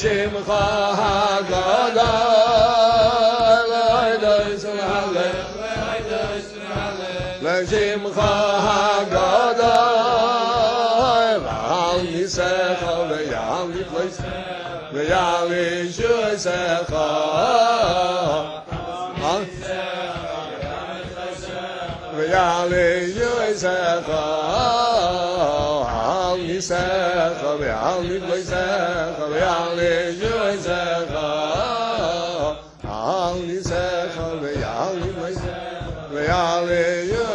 Shimcha Hagadol Shimcha HaGadol V'al Nisecha V'yal Nifloisecha V'yal Yishusecha V'yal Yishusecha V'al Nisecha V'yal Nifloisecha V'yal Yishusecha V'al Nisecha V'yal Nifloisecha V'yal Yishusecha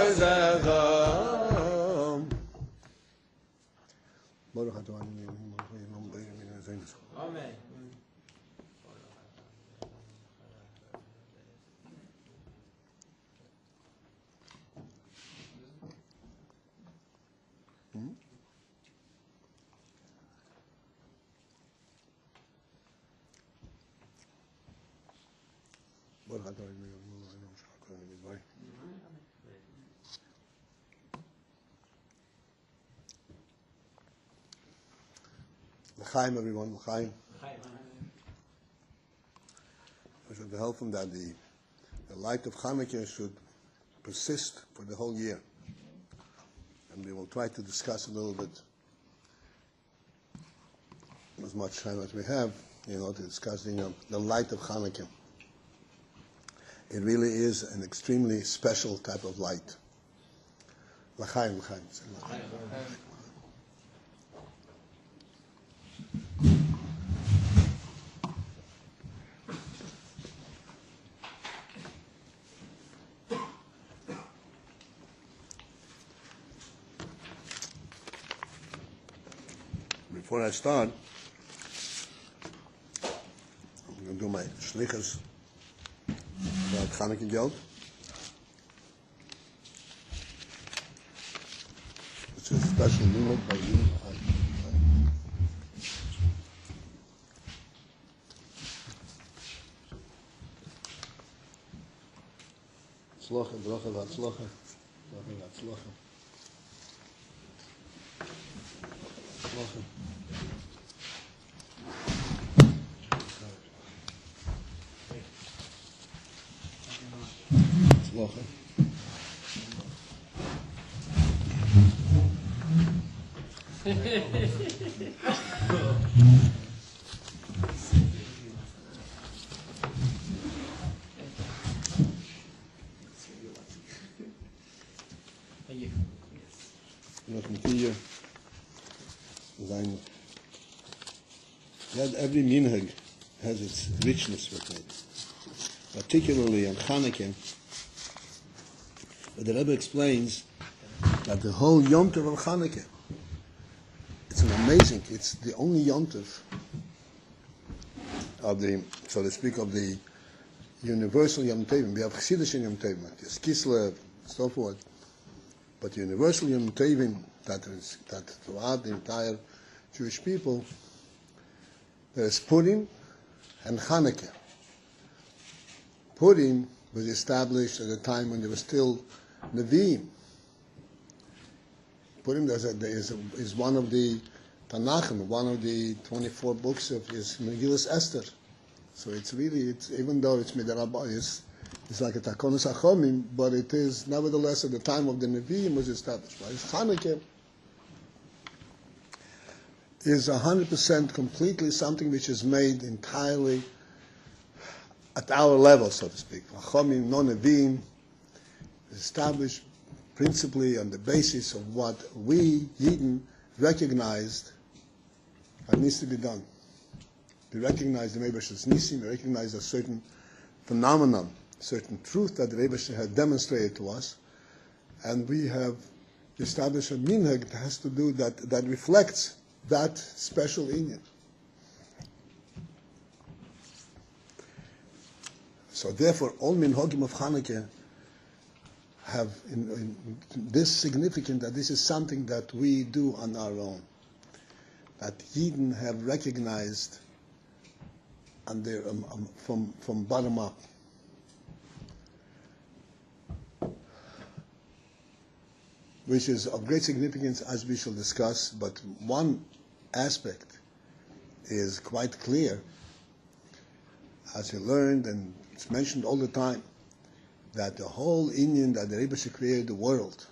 Baruch atah Adonai Amen. L'chaim, everyone, l'chaim. We should help them that the light of Chanuka should persist for the whole year. And we will try to discuss a little bit, as much time as we have, to discuss the light of Chanuka. It really is an extremely special type of light. L'chaim, l'chaim. Before I start, I'm going to do my shlichus about Chanuka Geld, which is a special limit by you. Tzlocha, bracha v'atzlocha, bracha v'atzlocha. Tzlocha. Tzlocha. Every minhag has its richness with it. Particularly on Chanuka, but the Rebbe explains that the whole Yom Tov of Chanuka, it's an amazing, it's the only Yom Tov of the, so to speak, of the universal Yom Tovim. We have Chassidish Yom Tovim, like Kislev, and so forth, but the universal Yom Tovim that throughout the entire Jewish people, there is Purim and Chanuka. Purim was established at a time when there was still Nevi'im. Purim is one of the Tanachim, one of the 24 books of his Megillas Esther. So it's even though it's Midarabah, it's like a Takonos Achomim, but it is nevertheless at the time of the Nevi'im was established. Right? Chanuka is 100% completely something which is made entirely at our level, so to speak. Achomim, no Nevi'im, is established principally on the basis of what we, Yidden, recognized that needs to be done. We recognize the Rebbe's Nisim, we recognize a certain phenomenon, certain truth that the Rebbe had demonstrated to us, and we have established a minhag that has to do that reflects that special inyan. So therefore, all minhagim of Chanuka have in this significant that this is something that we do on our own, that Yidden have recognized and from bottom up. Which is of great significance, as we shall discuss, but one aspect is quite clear, as you learned, and it's mentioned all the time, that the whole Indian that the Rebbe created the world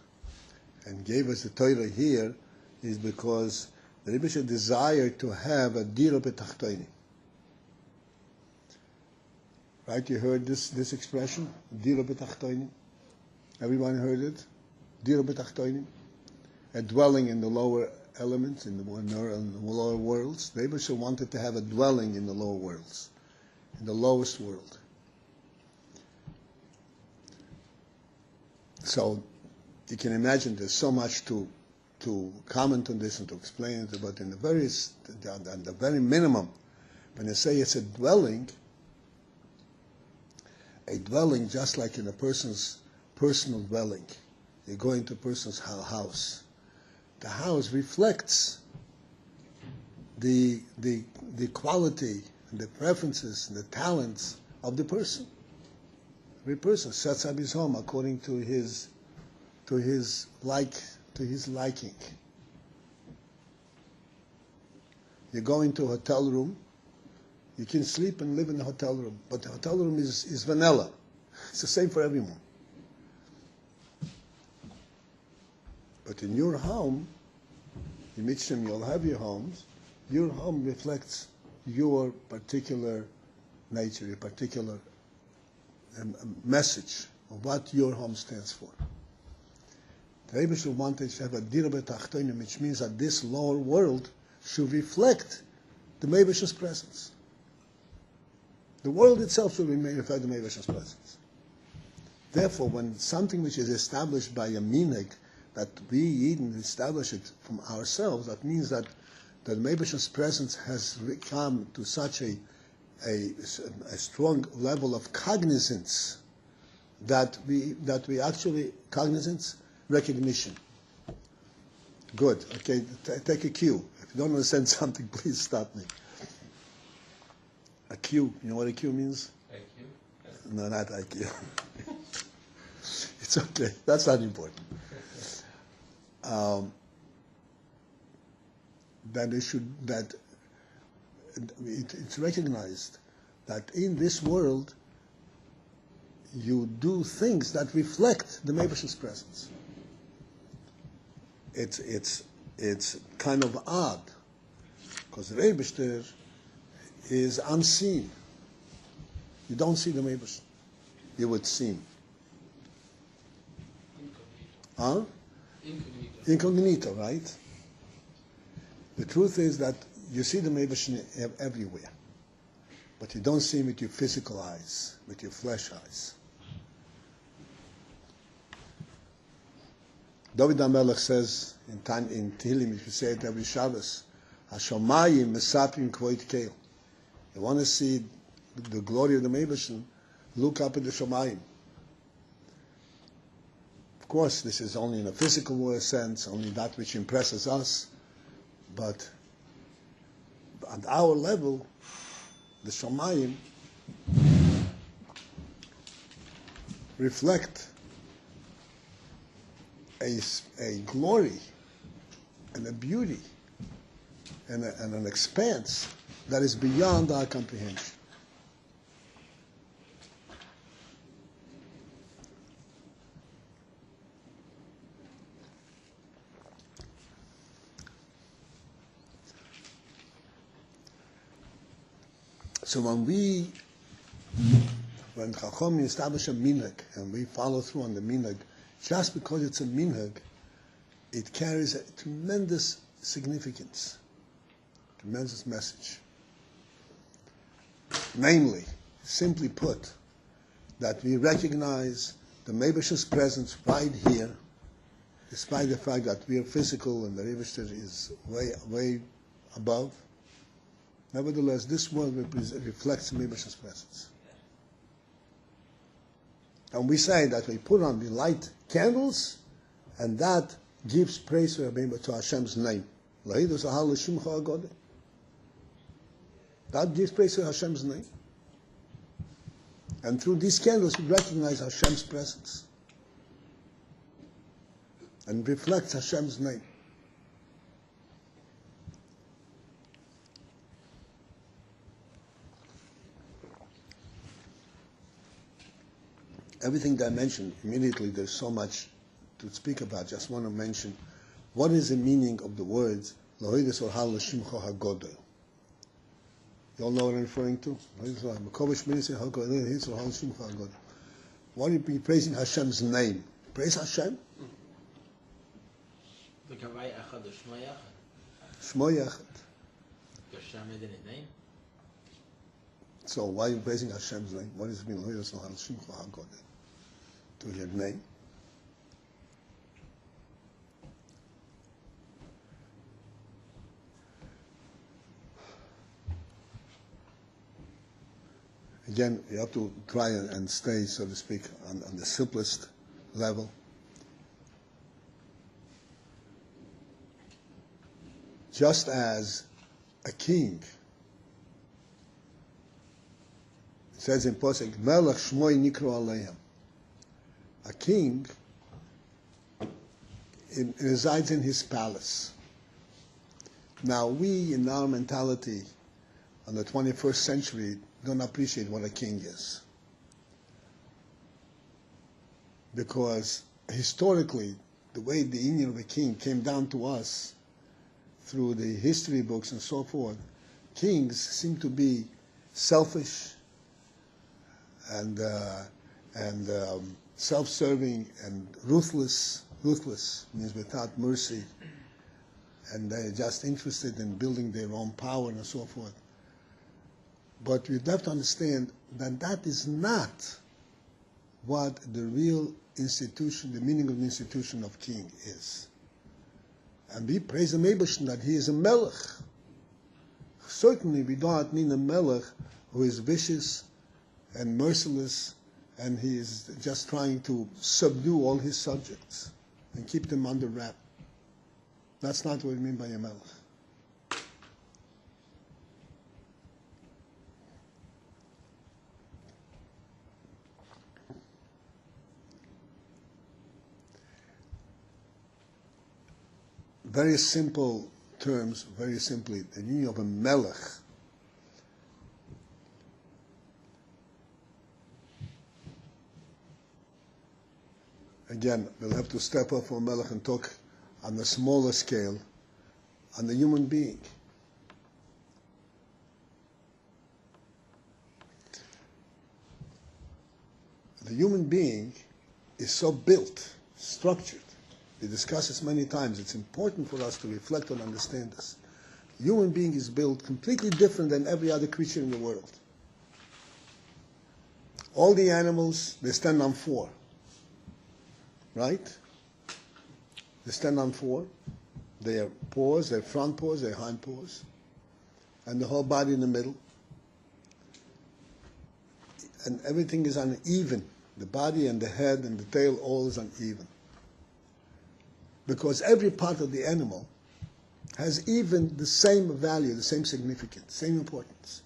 and gave us the Torah here is because the Rebbe desired to have a dira betachtoinim. Right? You heard this expression, dira betachtoinim. Everyone heard it, dira betachtoinim, a dwelling in the lower elements, in the lower worlds. The Rebbe wanted to have a dwelling in the lower worlds, in the lowest world. So you can imagine there's so much to comment on this and to explain it, but in the very minimum, when you say it's a dwelling just like in a person's personal dwelling, you go into a person's house. The house reflects the quality and the preferences and the talents of the person. Every person sets up his home according to his liking. You go into a hotel room, you can sleep and live in the hotel room, but the hotel room is vanilla. It's the same for everyone. But in your home, in Mitzvah, you'll have your homes. Your home reflects your particular nature, your particular message of what your home stands for. The Rebbe wanted to have a dira betachtonim, which means that this lower world should reflect the Meibash's presence. The world itself should reflect the Meibash's presence. Therefore, when something which is established by a minhag, that we Yidden establish it from ourselves, that means that the Meibash's presence has come to such a strong level of cognizance that we actually cognizance, recognition. Good. Okay, take a cue. If you don't understand something, please stop me. A cue. You know what a cue means? IQ? No, not IQ. It's okay. That's not important. It's recognized that in this world you do things that reflect the Meibash's presence. It's kind of odd because the Meibashter is unseen. You don't see the Meibash. You would see him. Huh? Incognito, right? The truth is that you see the Meibash everywhere, but you don't see him with your physical eyes, with your flesh eyes. David HaMelech says in Tehillim, if you say it every Shabbos, Hashomayim mesaprim kvoit keil. You want to see the glory of the Meibash, look up at the Shomayim. Of course, this is only in a physical sense, only that which impresses us, but at our level, the Shomayim reflect a glory and a beauty and an expanse that is beyond our comprehension. So when Chacham establish a minhag and we follow through on the minhag, just because it's a minhag, it carries a tremendous significance, tremendous message. Namely, simply put, that we recognize the Meibash's presence right here, despite the fact that we are physical and the Rebbe is way above. Nevertheless, this world reflects the Meibash's presence. And we say that we put on, we light candles, and that gives praise to Hashem's name. That gives praise to Hashem's name. And through these candles, we recognize Hashem's presence and reflects Hashem's name. everything that I mentioned, immediately there's so much to speak about. Just want to mention, what is the meaning of the words, Lohides or Hal Shimcha HaGodel? You all know what I'm referring to? What are you praising Hashem's name? Praise Hashem? Shmo Yachad. Hashem made his name? So why are you praising Hashem's name? What does it mean? To your name? Again, you have to try and stay, so to speak, on the simplest level. Just as a king, it says in Posek, Melech Shmoi Nikro Aleim. A king resides in his palace. Now, we, in our mentality, in the 21st century, don't appreciate what a king is. Because historically, the way the union of a king came down to us through the history books and so forth, kings seem to be selfish and self-serving and ruthless. Ruthless means without mercy, and they're just interested in building their own power and so forth. But we have to understand that that is not what the real institution, the meaning of the institution of king is. And we praise the Eibushan that he is a melech. Certainly we do not mean a melech who is vicious and merciless and he is just trying to subdue all his subjects and keep them under wrap. That's not what we mean by a melech. Very simple terms, very simply, the meaning of a melech. Again, we'll have to step up for melech and talk on the smaller scale, on the human being. The human being is so built, structured. We discussed this many times. It's important for us to reflect and understand this. The human being is built completely different than every other creature in the world. All the animals, they stand on four. Right? They stand on four. Their paws, their front paws, their hind paws, and the whole body in the middle. And everything is uneven. The body and the head and the tail, all is uneven. Because every part of the animal has even the same value, the same significance, same importance.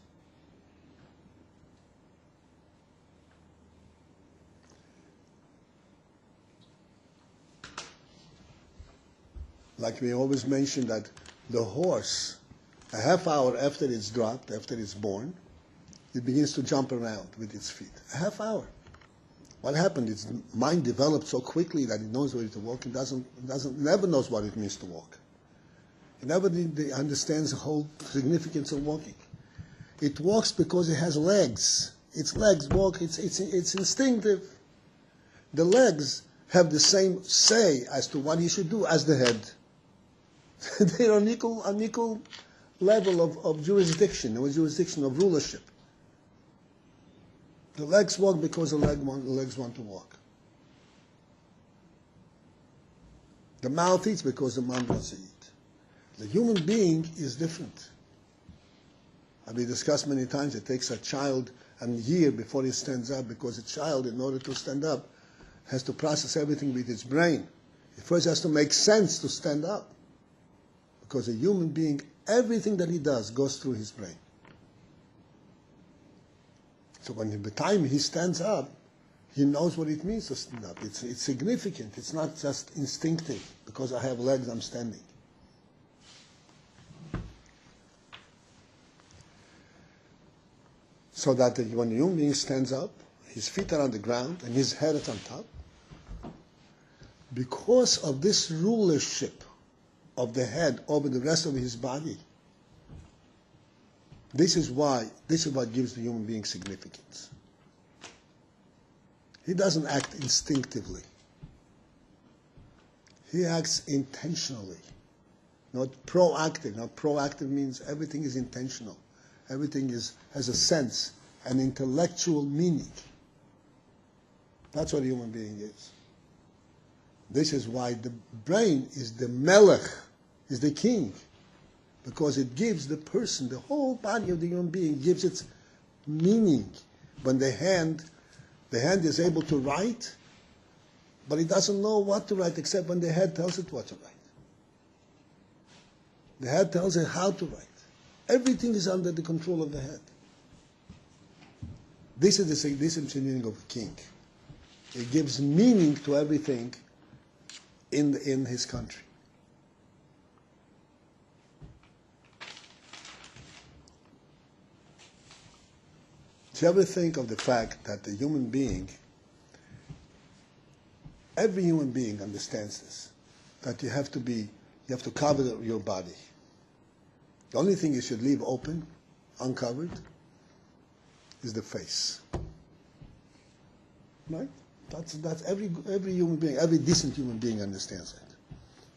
Like we always mention that the horse, a half hour after it's dropped, after it's born, it begins to jump around with its feet. A half hour. What happened? Its mind developed so quickly that it knows where to walk. It never knows what it means to walk. It never understands the whole significance of walking. It walks because it has legs. Its legs walk. It's instinctive. The legs have the same say as to what he should do as the head. They're on equal level of jurisdiction, or jurisdiction of rulership. The legs walk because the legs want to walk. The mouth eats because the mouth wants to eat. The human being is different. As we discussed many times, it takes a child a year before he stands up, because a child, in order to stand up, has to process everything with its brain. It first has to make sense to stand up. Because a human being, everything that he does goes through his brain. So when the time he stands up, he knows what it means to stand up. It's significant. It's not just instinctive. Because I have legs, I'm standing. So that when the human being stands up, his feet are on the ground and his head is on top. Because of this rulership of the head over the rest of his body, this is what gives the human being significance. He doesn't act instinctively. He acts intentionally, not proactive. Now, proactive means everything is intentional. Everything has a sense, an intellectual meaning. That's what a human being is. This is why the brain is the melech, is the king, because it gives the person, the whole body of the human being, gives its meaning. When the hand is able to write, but it doesn't know what to write except when the head tells it what to write. The head tells it how to write. Everything is under the control of the head. This is the meaning of a king. It gives meaning to everything in his country. Do you ever think of the fact that the human being, every human being understands this, that you have to cover your body. The only thing you should leave open, uncovered, is the face. Right? That's every human being, every decent human being understands that.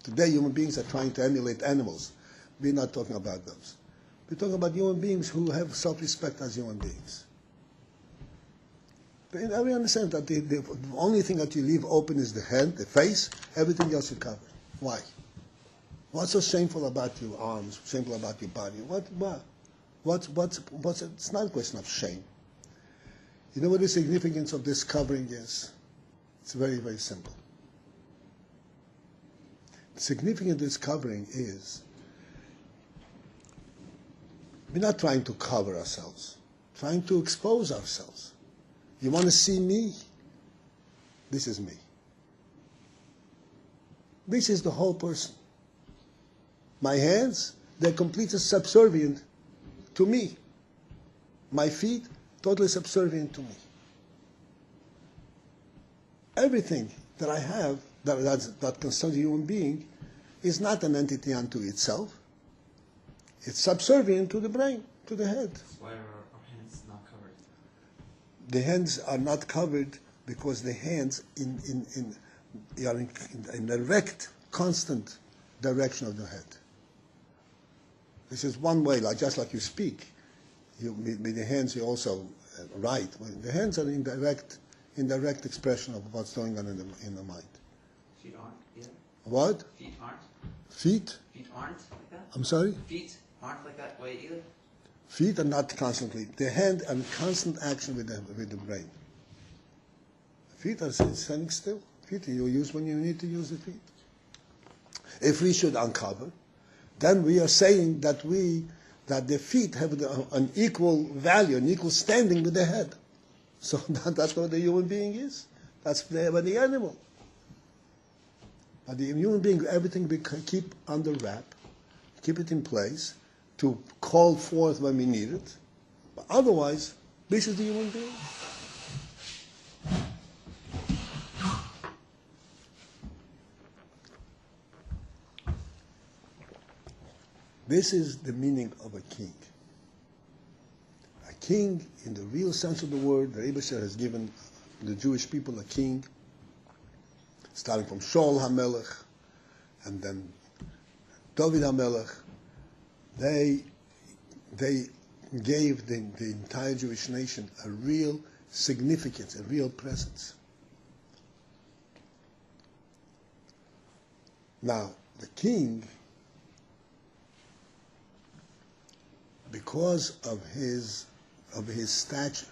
Today human beings are trying to emulate animals. We're not talking about those. We're talking about human beings who have self-respect as human beings. But we understand that the only thing that you leave open is the head, the face, everything else you cover. Why? What's so shameful about your arms, shameful about your body? It's not a question of shame. You know what the significance of this covering is? It's very, very simple. The significance of this covering is we're not trying to cover ourselves, trying to expose ourselves. You want to see me? This is me. This is the whole person. My hands, they're completely subservient to me. My feet, totally subservient to me. Everything that I have that concerns a human being is not an entity unto itself. It's subservient to the brain, to the head. Why are our hands not covered? The hands are not covered because the hands are in direct, constant direction of the head. This is one way, just like you speak. With the hands you also write. The hands are in direct expression of what's going on in the mind. Feet aren't either? What? Feet aren't? Feet? Feet aren't like that? I'm sorry? Feet aren't like that way either? Feet are not constantly. The hand are in constant action with the brain. Feet are standing still. Feet you use when you need to use the feet. If we should uncover, then we are saying that the feet have an equal value, an equal standing with the head. So that's what the human being is. That's the animal. But the human being, everything we keep under wrap, keep it in place to call forth when we need it. But otherwise, this is the human being. This is the meaning of a king. A king, in the real sense of the word, the Rebbe has given the Jewish people a king, starting from Shaul HaMelech, and then David HaMelech. They gave the entire Jewish nation a real significance, a real presence. Now, the king, because of his stature,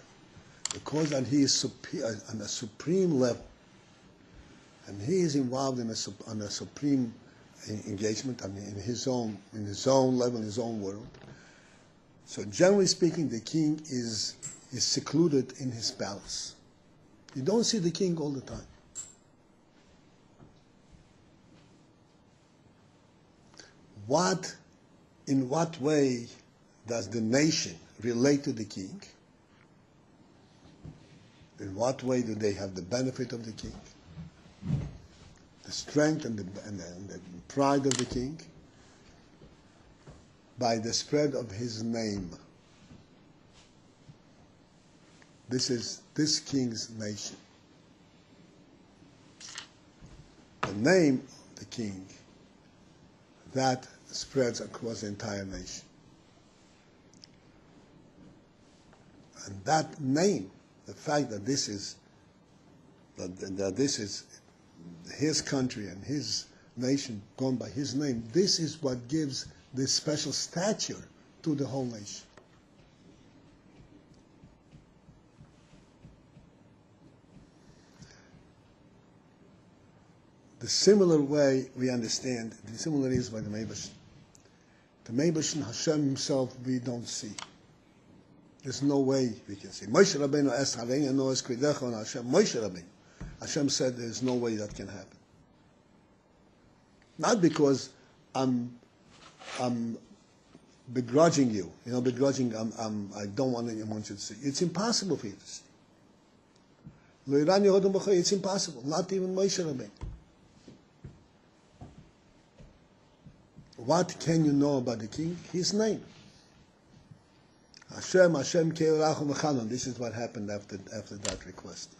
because that he is on a supreme level, and he is involved on a supreme engagement, in his own level, in his own world. So generally speaking, the king is secluded in his palace. You don't see the king all the time. In what way does the nation relate to the king? In what way do they have the benefit of the king? The strength and the pride of the king? By the spread of his name. This is this king's nation. The name of the king, that spreads across the entire nation. And that name, the fact that this is his country and his nation gone by his name, this is what gives this special stature to the whole nation. The similar way we understand, the similar is by the Meibash. The Meibash and Hashem himself we don't see. There's no way we can see. Moshe Rabbeinu asked Harein no es kvidecha on Hashem. Moshe Rabbeinu. Hashem said there's no way that can happen. Not because I'm begrudging you. I don't want anyone to see. It's impossible for you to see. It's impossible. Not even Moshe Rabbeinu. What can you know about the king? His name. Hashem Ke'orachum V'chanon. This is what happened after that request.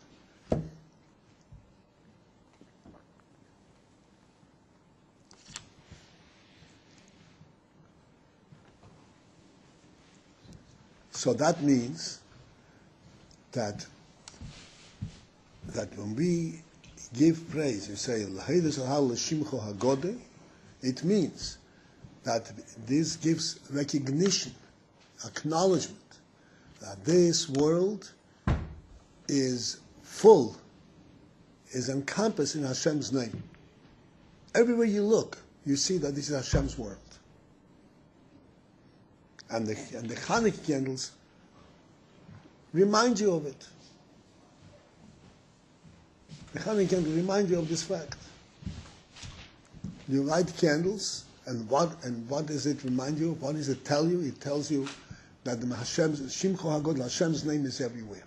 So that means that when we give praise, we say it means that this gives recognition, acknowledgement that this world is full, is encompassed in Hashem's name. Everywhere you look, you see that this is Hashem's world. And the Chanuka candles remind you of it. The Chanuka candles remind you of this fact. You light candles, and what does it remind you? What does it tell you? It tells you that the Hashem's name is everywhere.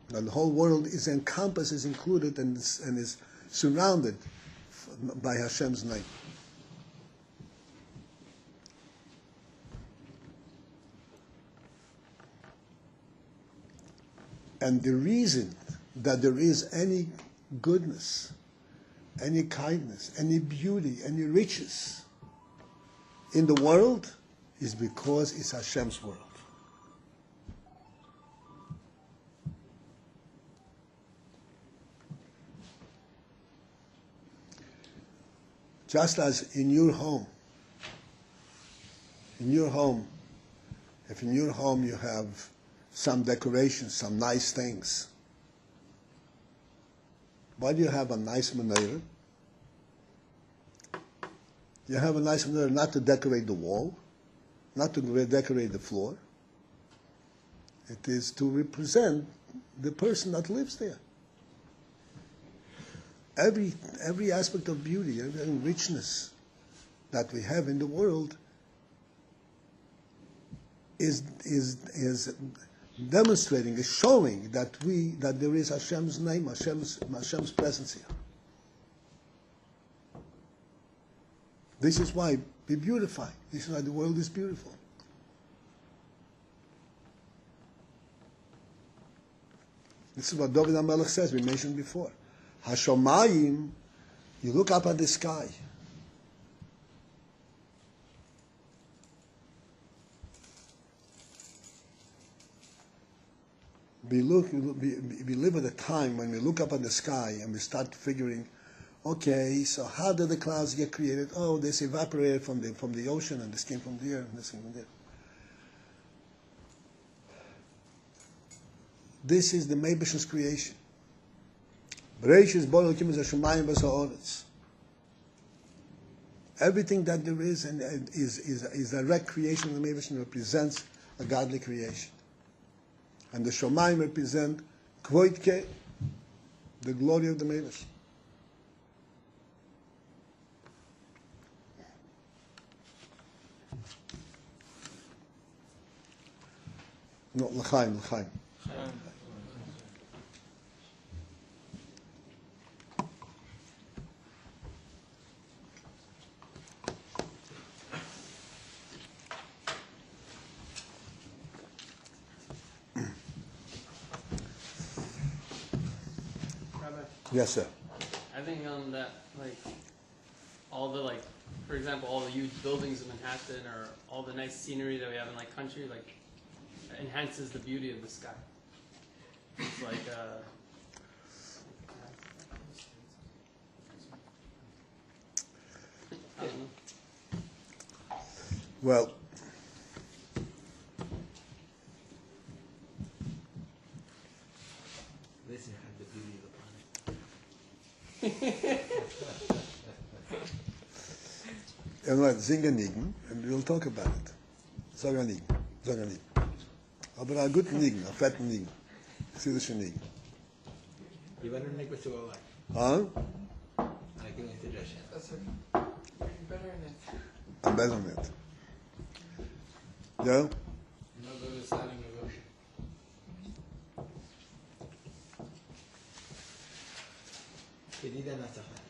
That the whole world is encompassed, is included, and is surrounded by Hashem's name. And the reason that there is any goodness, any kindness, any beauty, any riches in the world is because it's Hashem's world. Just as in your home, if in your home you have some decorations, some nice things, why do you have a nice menorah? You have a nice menorah not to decorate the wall, not to decorate the floor. It is to represent the person that lives there. Every aspect of beauty, every richness that we have in the world is demonstrating, is showing that there is Hashem's name, Hashem's presence here. This is why we beautify. This is why the world is beautiful. This is what David HaMelech says, we mentioned before. Hashomayim, you look up at the sky. We live at a time when we look up at the sky and we start figuring, okay, so how did the clouds get created? Oh, this evaporated from the ocean, and this came from there, and this came from there. This is the Meibash's creation. Everything that there is is a direct creation of the Meibash and represents a godly creation. And the Shomayim represent Kvoitke, the glory of the Meibash. No, l'chaim. Yes, sir. I think that like all the like, for example, all the huge buildings in Manhattan or all the nice scenery that we have in like country like enhances the beauty of the sky. It's like I don't know. Well, At least you have the beauty of the planet. Singen, and we'll talk about it. Sagen Nigen. Aber ein guten Nigen, ein fetten Nigen. Syrische Nigen. You better make what you all like. Huh? I can introduce you. That's okay. You're better in it. I'm better than it. Yeah? No good is starting negotiation. Querida Nazaret.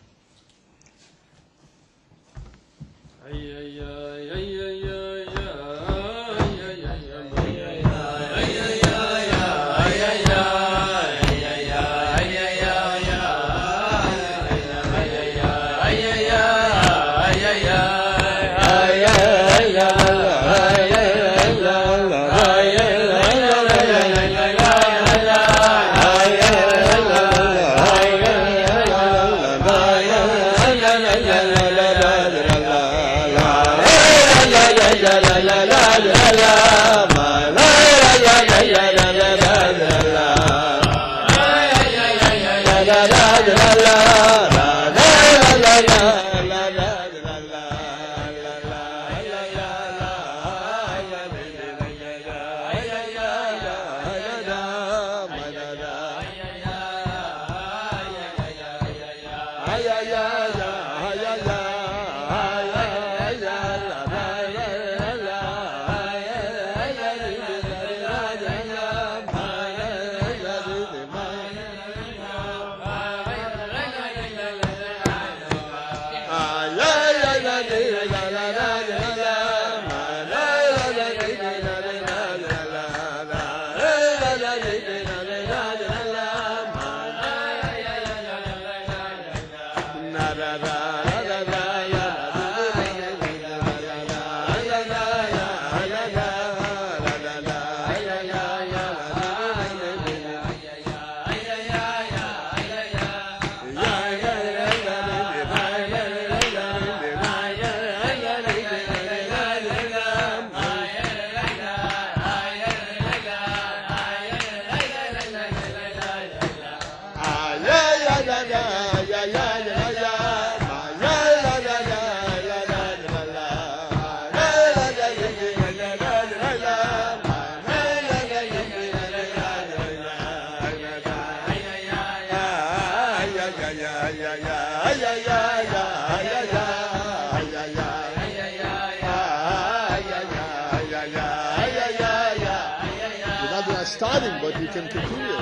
Starting, but you can continue.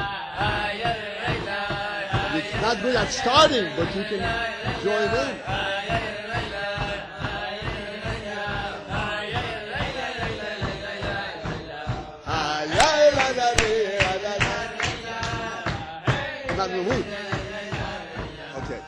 You're not good at starting, but you can join in. Not in the week. Okay.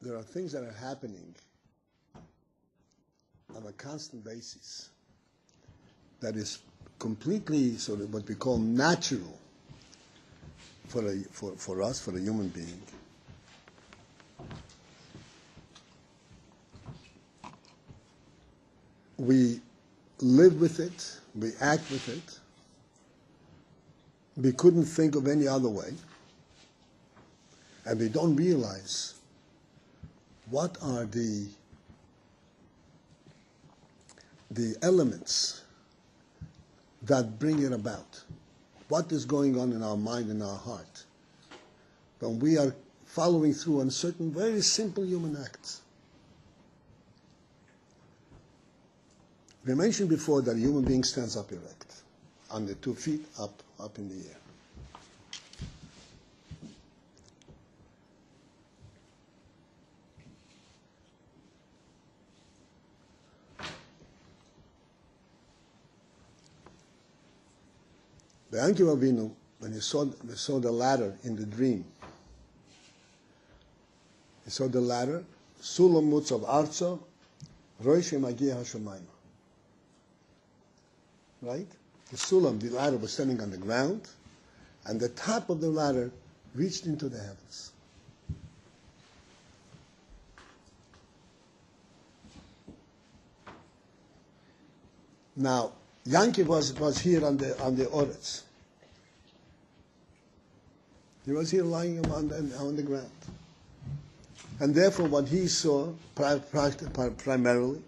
There are things that are happening on a constant basis that is completely sort of what we call natural for us, for a human being. We live with it, we act with it. We couldn't think of any other way. and we don't realize what are the elements that bring it about. What is going on in our mind and our heart when we are following through on certain very simple human acts. We mentioned before that a human being stands up erect, on the 2 feet up in the air. The Yankee Avinu, when he saw the ladder in the dream, he saw the ladder, Sulam Mutzav Arza, Roishe Magia Hashemayim. Right? The Sulam, the ladder, was standing on the ground, and the top of the ladder reached into the heavens. Now, Yankee was here on the Oretz. He was here lying on the ground. And therefore what he saw primarily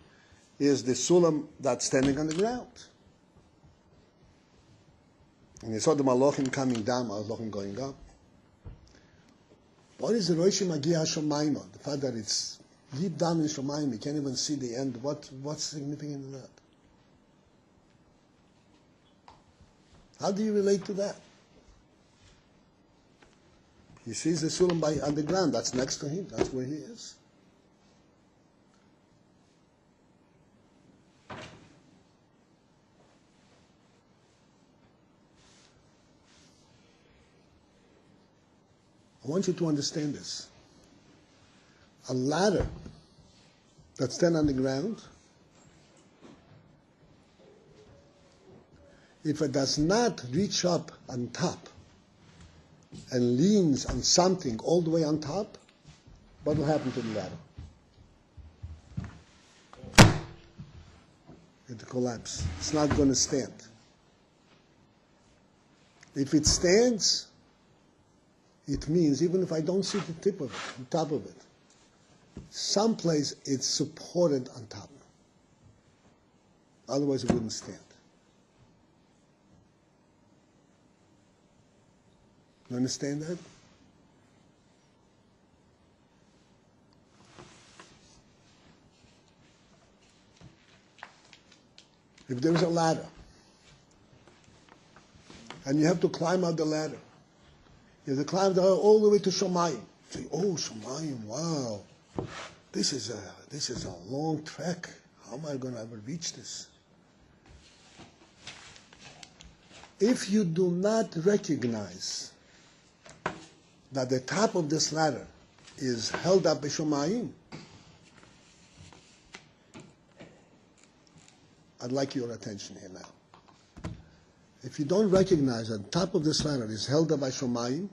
is the Sulam that's standing on the ground. And he saw the Malachim coming down, Malachim going up. What is the Rosh Magia Shomayim? The fact that it's deep down in Shomayim, you can't even see the end. What's significant in that? How do you relate to that? He sees the Sulam on the ground. That's next to him. That's where he is. I want you to understand this. A ladder that's standing on the ground, if it does not reach up on top and leans on something all the way on top, what will happen to the ladder? It will collapse. It's not going to stand. If it stands, it means, even if I don't see the tip of it, the top of it, someplace it's supported on top. Otherwise it wouldn't stand. You understand that? If there is a ladder, and you have to climb out the ladder, you have to climb all the way to Shomayim. Say, oh, Shomayim, wow, this is a long trek. How am I going to ever reach this? If you do not recognize that the top of this ladder is held up by Shomayim, I'd like your attention here now. If you don't recognize that the top of this ladder is held up by Shomayim,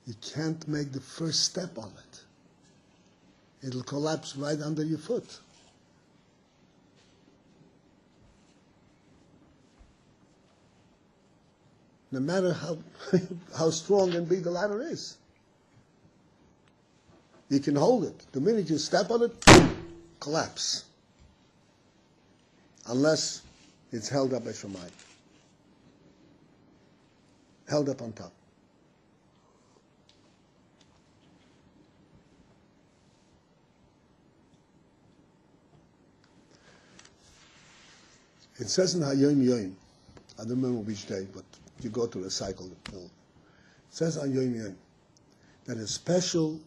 you can't make the first step on it. It'll collapse right under your foot. No matter how strong and big the ladder is. You can hold it. The minute you step on it, collapse. Unless it's held up by Shomayim. Held up on top. It says in Hayom Yom, I don't remember which day, but you go to the cycle. It says on Yom Yom that a special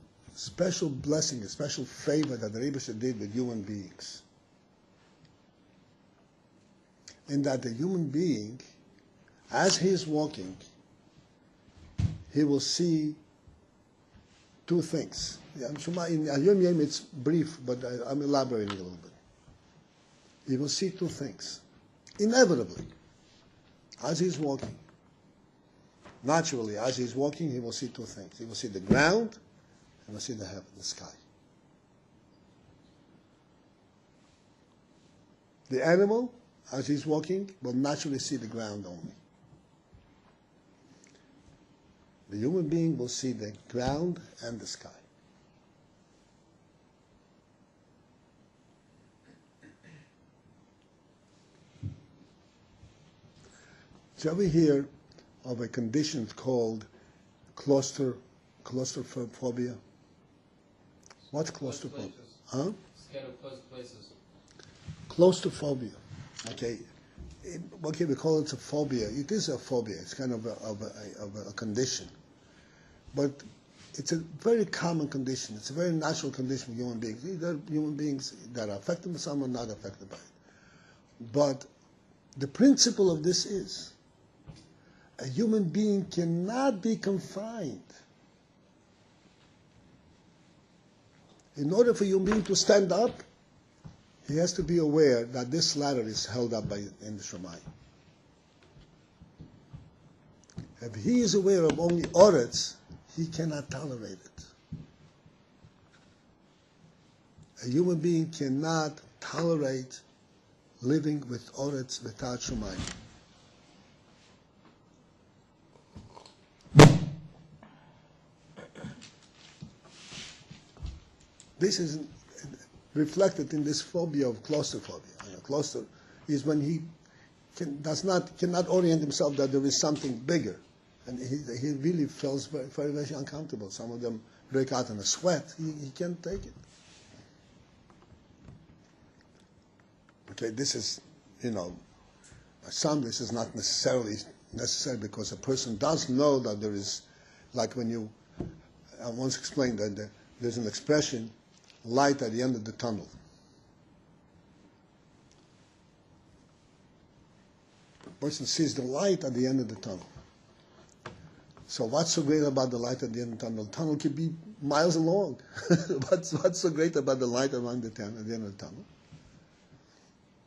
blessing, a special favor that the Rebbe did with human beings. In that the human being, as he is walking, he will see two things. In Yom Yom it's brief, but I'm elaborating a little bit. He will see two things. Inevitably, as he's walking. Naturally, as he's walking, he will see two things. He will see the ground, and he will see the heaven, the sky. The animal, as he's walking, will naturally see the ground only. The human being will see the ground and the sky. Did you ever hear of a condition called claustrophobia? What's claustrophobia? Huh? Scared of closed places. Claustrophobia. Okay. We call it a phobia. It is a phobia. It's kind of a condition. But it's a very common condition. It's a very natural condition for human beings. There are human beings that are affected by some or not affected by it. But the principle of this is a human being cannot be confined. In order for a human being to stand up, he has to be aware that this ladder is held up in the Shemayim. If he is aware of only oretz, he cannot tolerate it. A human being cannot tolerate living with oretz without Shemayim. This is reflected in this phobia of claustrophobia. Claustro is when he cannot orient himself that there is something bigger, and he really feels very, very, very uncomfortable. Some of them break out in a sweat. He can't take it. Okay, this is, some this is not necessary because a person does know that there is, like when I once explained that there's an expression, light at the end of the tunnel. A person sees the light at the end of the tunnel. So what's so great about the light at the end of the tunnel? The tunnel could be miles long. What's so great about the light around at the end of the tunnel?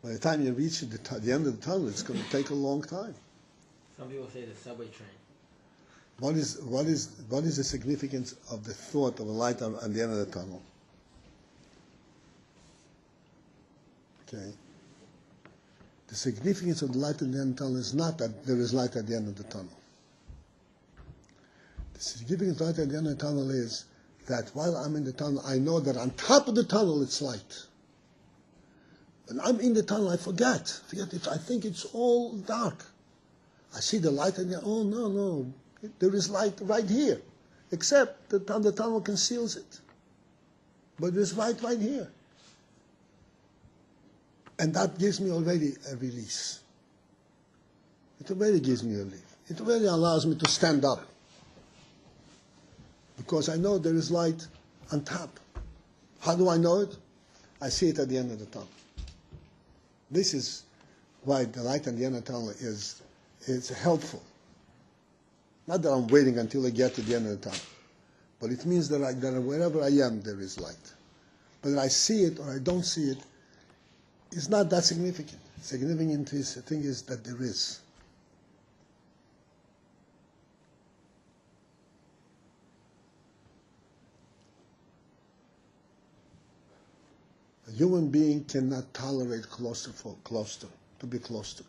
By the time you reach the end of the tunnel, it's going to take a long time. Some people say the subway train. What is the significance of the thought of a light at the end of the tunnel? Okay. The significance of the light at the end of the tunnel is not that there is light at the end of the tunnel. The significance of light at the end of the tunnel is that while I'm in the tunnel, I know that on top of the tunnel it's light. When I'm in the tunnel, I forget it. I think it's all dark. I see the light and no, there is light right here, except the tunnel conceals it. But there's light right here. And that gives me already a release. It already gives me a relief. It already allows me to stand up. Because I know there is light on top. How do I know it? I see it at the end of the tunnel. This is why the light at the end of the tunnel is helpful. Not that I'm waiting until I get to the end of the tunnel. But it means that wherever I am, there is light. Whether I see it or I don't see it, it's not that significant. Significant thing is that there is. A human being cannot tolerate to be cloistered.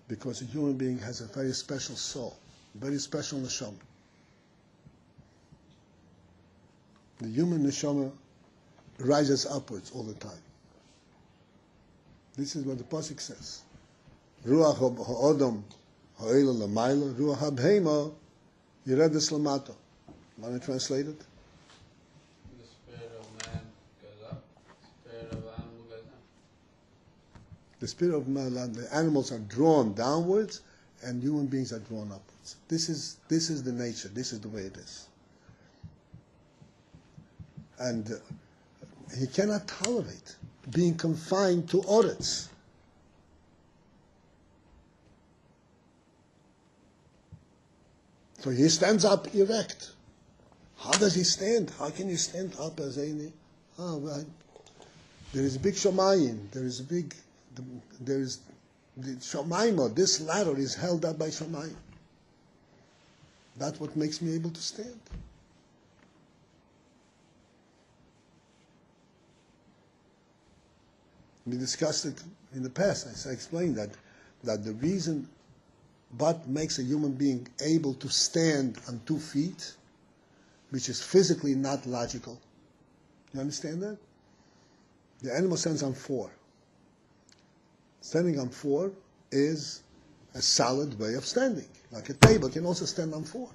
Because a human being has a very special soul, very special neshama. The human neshama rises upwards all the time. This is what the pasuk says. Ruach ha'odom ha'ela l'mayla, ruach ha'bheima yiredes l'mato. Want to translate it? The spirit of man goes up, the spirit of animal goes down. The spirit of man, the animals are drawn downwards, and human beings are drawn upwards. This is the nature. This is the way it is. And he cannot tolerate being confined to oretz. So he stands up erect. How does he stand? How can you stand up as any? Well, there is a big Shemayim. There is the Shemayim. This ladder is held up by Shemayim. That's what makes me able to stand. We discussed it in the past. I explained that that the reason what makes a human being able to stand on 2 feet, which is physically not logical. You understand that? The animal stands on 4. Standing on 4 is a solid way of standing. Like a table can also stand on 4.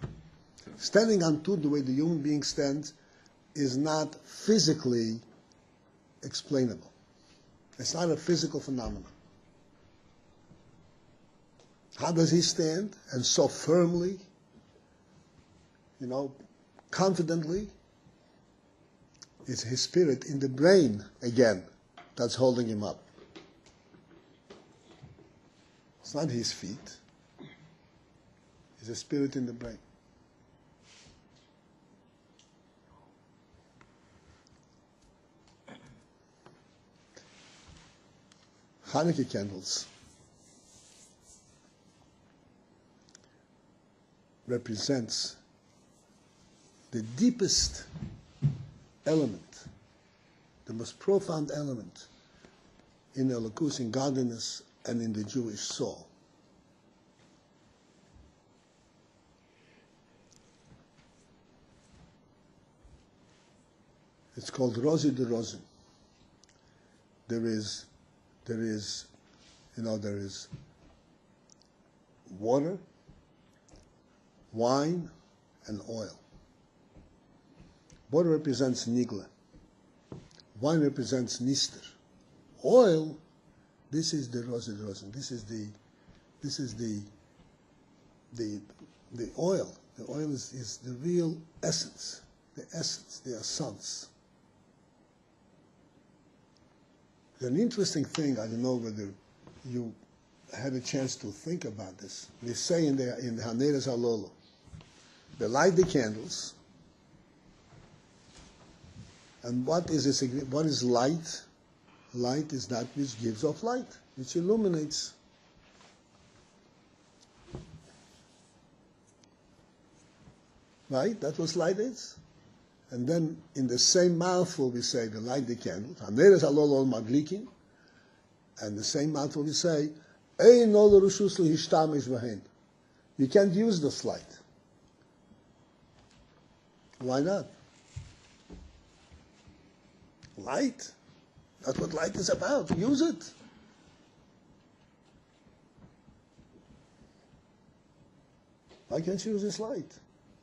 Standing on 2, the way the human being stands, is not physically explainable. It's not a physical phenomenon. How does he stand? And so firmly, confidently? It's his spirit in the brain, again, that's holding him up. It's not his feet. It's a spirit in the brain. Chanuka candles represents the deepest element, the most profound element in Elokus, in godliness, and in the Jewish soul. It's called Rosi de Rosin. There is water, wine, and oil. Water represents Nigla. Wine represents Nister. Oil, this is the Rosi de Rosin. This is the oil. The oil is the real essence, the essence. There's an interesting thing, I don't know whether you had a chance to think about this. They say in the Haneres Halolo, they light the candles, and what is light? Light is that which gives off light, which illuminates. Right? That's what light is. And then in the same mouthful we say, we light the candle, Haneres Halolo Maglikin, and the same mouthful we say, Ein ol rushus lehishtamesh b'hen. You can't use this light. Why not? Light. That's what light is about. Use it. Why can't you use this light?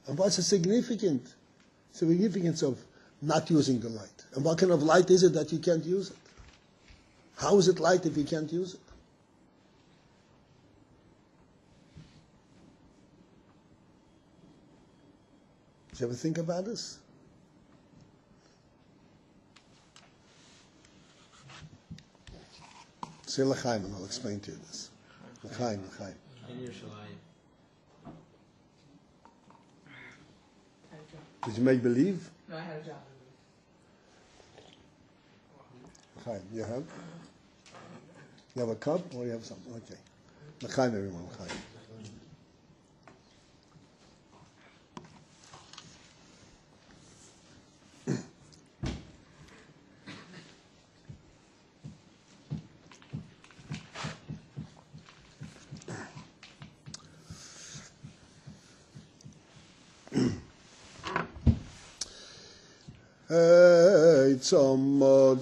And what's the significance of not using the light? And what kind of light is it that you can't use it? How is it light if you can't use it? Did you ever think about this? Say L'chaim, and I'll explain to you this. L'chaim. In Yerushalayim. Did you make believe? No, I had a job. L'chaim, you have? You have a cup or you have something? Okay. L'chaim, everyone. L'chaim. Hey, tzomot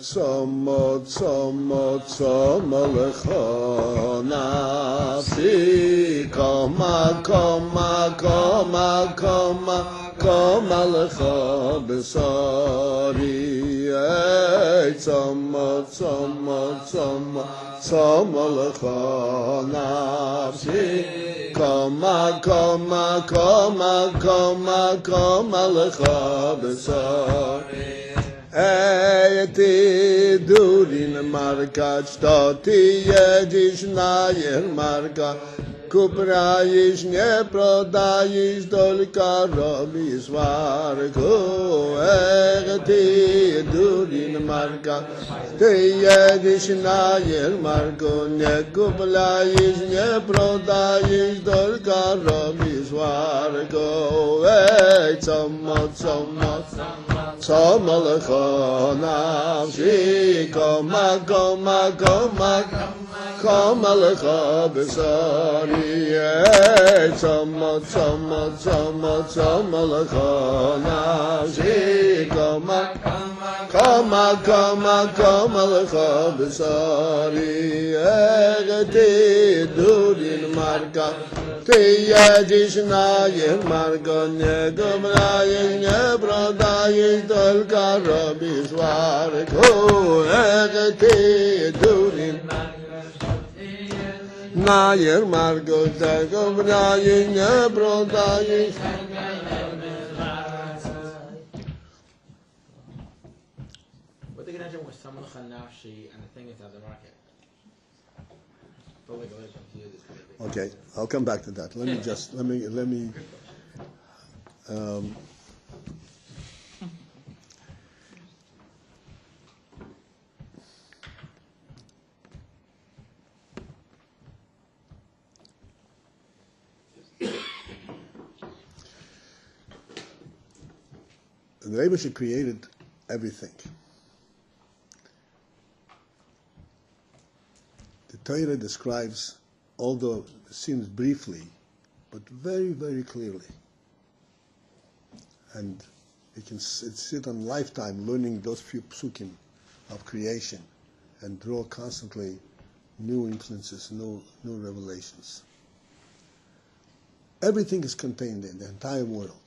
lecha nafsi, koma lecha besari. Hey, tzomot lecha nafsi, koma lecha besari. Eti durin marka, stoti jedzisz na jarmarka, kuprajesz, nie prodajesz, tylko robisz warku. Eti durin marka, ty jedziesz na jarmarku, nie kuprajesz, nie prodajesz, tylko robisz warku. Ej, tzomot lecha nafsi, koma kama lecha besari tzoma tzoma tzoma tzoma lecha nafshi kama lecha besari egeti durin marka Tiyadishnayin margonyedomrayin nebrodayin tolkarabishwar koegeti durin Nayin margonyedomrayin nebrodayin What the connection with Samal Nafshi and the thing is at the market? Probably going to confuse this. Okay, I'll come back to that. Let me the Rebbe created everything. The Torah describes, although it seems briefly, but very, very clearly. And you can sit on lifetime learning those few psukim of creation and draw constantly new influences, new revelations. Everything is contained in the entire world.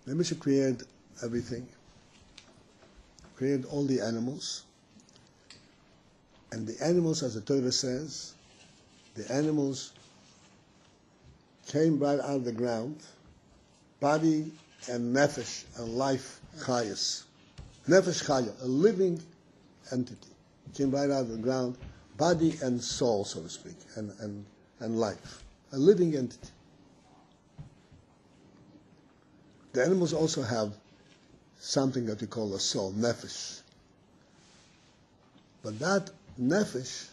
The Rebbe created everything, created all the animals. And the animals, as the Torah says, the animals came right out of the ground, body and nefesh and life chayas. Nefesh chaya, a living entity, came right out of the ground, body and soul, so to speak, and life, a living entity. The animals also have something that we call a soul, nefesh. But that nefesh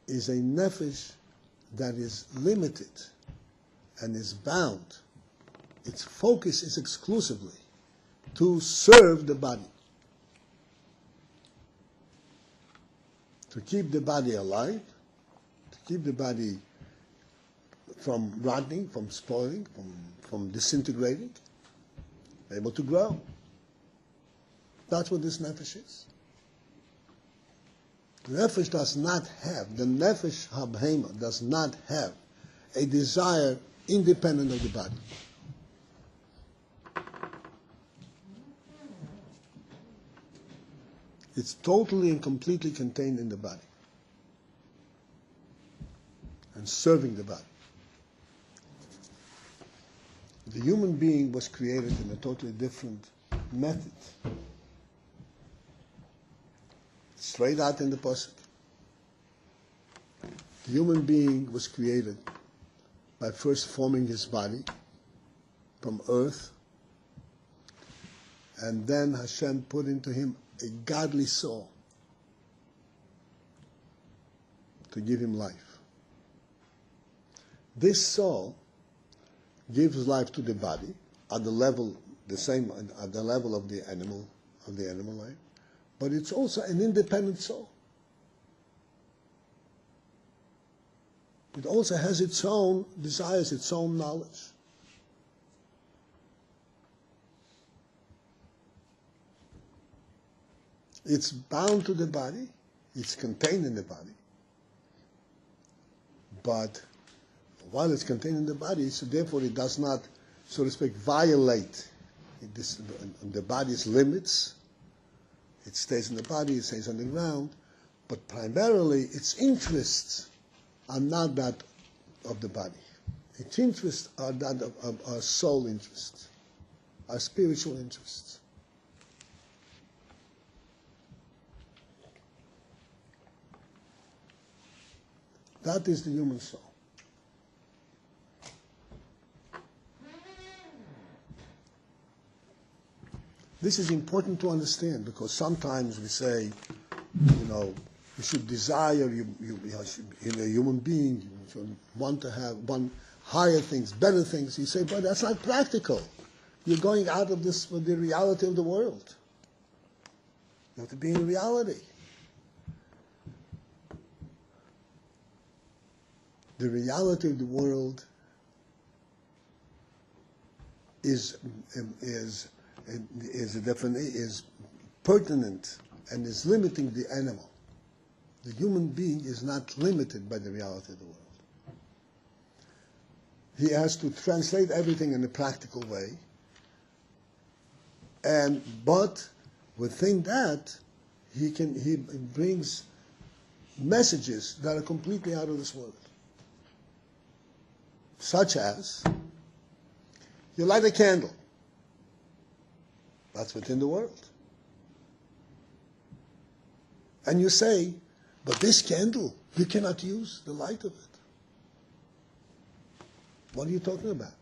is a nefesh that is limited and is bound. Its focus is exclusively to serve the body, to keep the body alive, to keep the body from rotting, from spoiling, from disintegrating, able to grow. That's what this nefesh is. The nefesh does not have, the nefesh habhema does not have a desire independent of the body. It's totally and completely contained in the body and serving the body. The human being was created in a totally different method. Straight out in the pasuk. The human being was created by first forming his body from earth, and then Hashem put into him a godly soul to give him life. This soul gives life to the body at the level, the same at the level of the animal life, but it's also an independent soul. It also has its own desires, its own knowledge. It's bound to the body, it's contained in the body, but while it's contained in the body, so therefore it does not, so to speak, violate the body's limits. It stays in the body, it stays on the ground, but primarily its interests are not that of the body. Its interests are that of our soul interests, our spiritual interests. That is the human soul. This is important to understand because sometimes we say, you should desire, in a human being, you should want to have higher things, better things. You say, but that's not practical. You're going out of this for the reality of the world. You have to be in reality. The reality of the world is pertinent and is limiting the animal. The human being is not limited by the reality of the world. He has to translate everything in a practical way, but within that, he brings messages that are completely out of this world. Such as, you light a candle. That's within the world. And you say, but this candle, you cannot use the light of it. What are you talking about?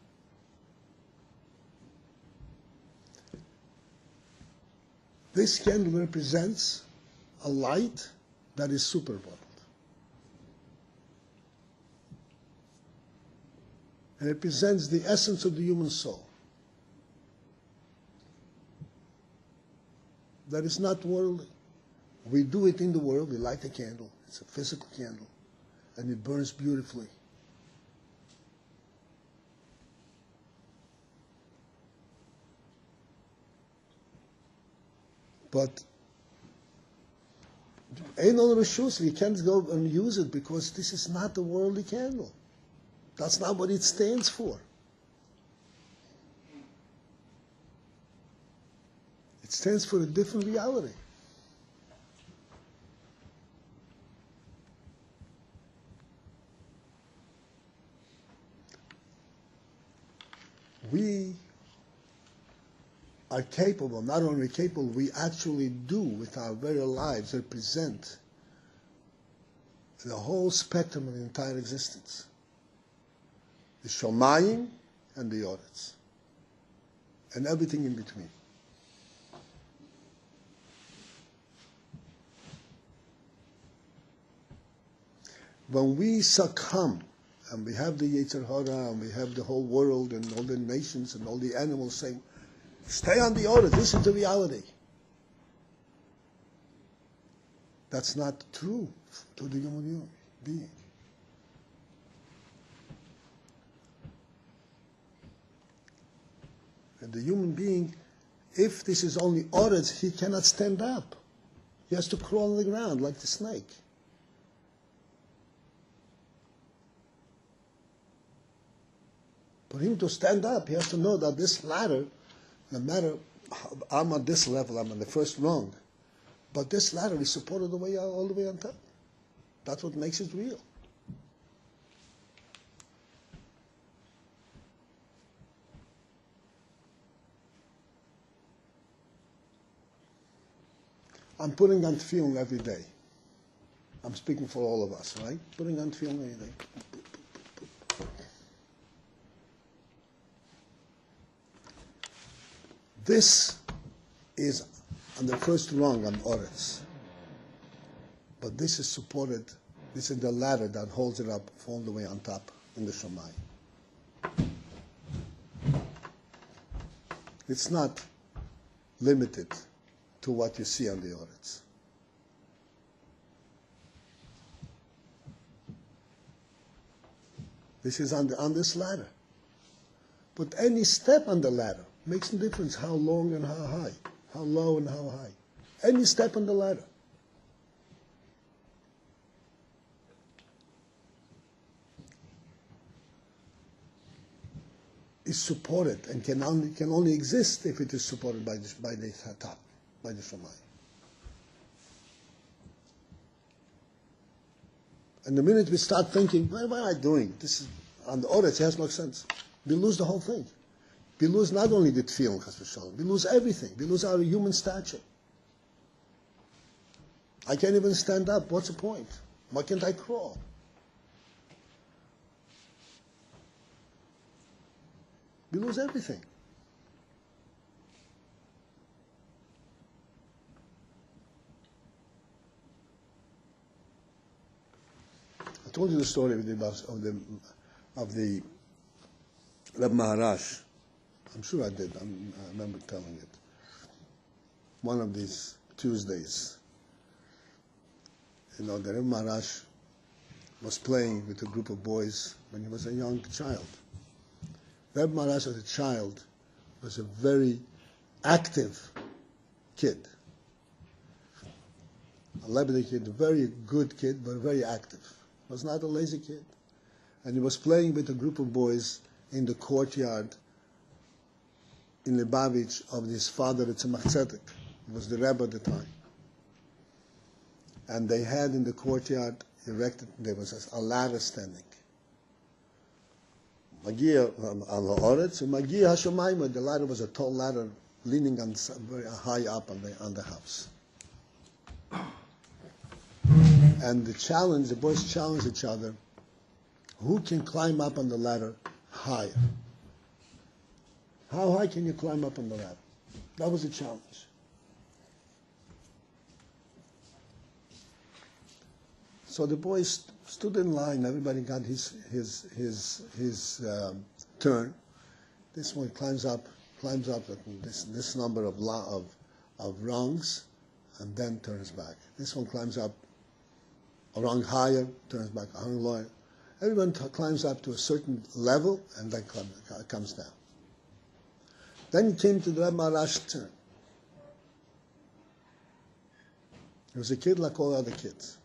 This candle represents a light that is super world. It represents the essence of the human soul. That is not worldly. We do it in the world. We light a candle. It's a physical candle. And it burns beautifully. But ain't no reshus. We can't go and use it because this is not a worldly candle. That's not what it stands for. It stands for a different reality. We are capable, not only capable, we actually do with our very lives represent the whole spectrum of the entire existence. The Shomayim and the Yoretz, and everything in between. When we succumb, and we have the Yetzer Hara, and we have the whole world, and all the nations, and all the animals saying, stay on the Yoretz, this is the reality. That's not true to the human being. And the human being, if this is only Oretz, he cannot stand up. He has to crawl on the ground like the snake. For him to stand up, he has to know that this ladder, no matter how, I'm on this level, I'm on the first rung, but this ladder is supported all the way on top. That's what makes it real. I'm putting on tefillin every day. I'm speaking for all of us, right? Putting on tefillin every day. This is on the first rung on Oretz. But this is supported, this is the ladder that holds it up all the way on top in the Shammai. It's not limited to what you see on the Oretz. This is on this ladder. But any step on the ladder makes no difference how long and how high, how low and how high. Any step on the ladder. Is supported and can only exist if it is supported by the top, by the Shammai. And the minute we start thinking, what am I doing? This is on the Oretz, it has no sense. We lose the whole thing. We lose not only the tefillin, chas v'shalom, we lose everything. We lose our human stature. I can't even stand up. What's the point? Why can't I crawl? We lose everything. I told you the story of the Reb Maharash. I'm sure I did. I remember telling it. One of these Tuesdays. You know, the Rebbe Maharash was playing with a group of boys when he was a young child. Rebbe Maharash as a child was a very active kid. A Lebanese kid, a very good kid, but very active. Was not a lazy kid. And he was playing with a group of boys in the courtyard in Lubavitch of his father, the Tzemach Tzedek. He was the Rebbe at the time. And they had in the courtyard erected, there was a ladder standing. Magia al ha'oretz, Magia hashamayim. The ladder was a tall ladder leaning on very high up on the house. And the boys challenged each other, who can climb up on the ladder higher? How high can you climb up on the ladder? That was the challenge. So the boys stood in line. Everybody got his turn. This one climbs up this number of rungs, and then turns back. This one climbs up a rung higher, turns back a rung lower. Everyone climbs up to a certain level and then comes down. Then it came to the Rebbe Maharash's turn. He was a kid like all other kids.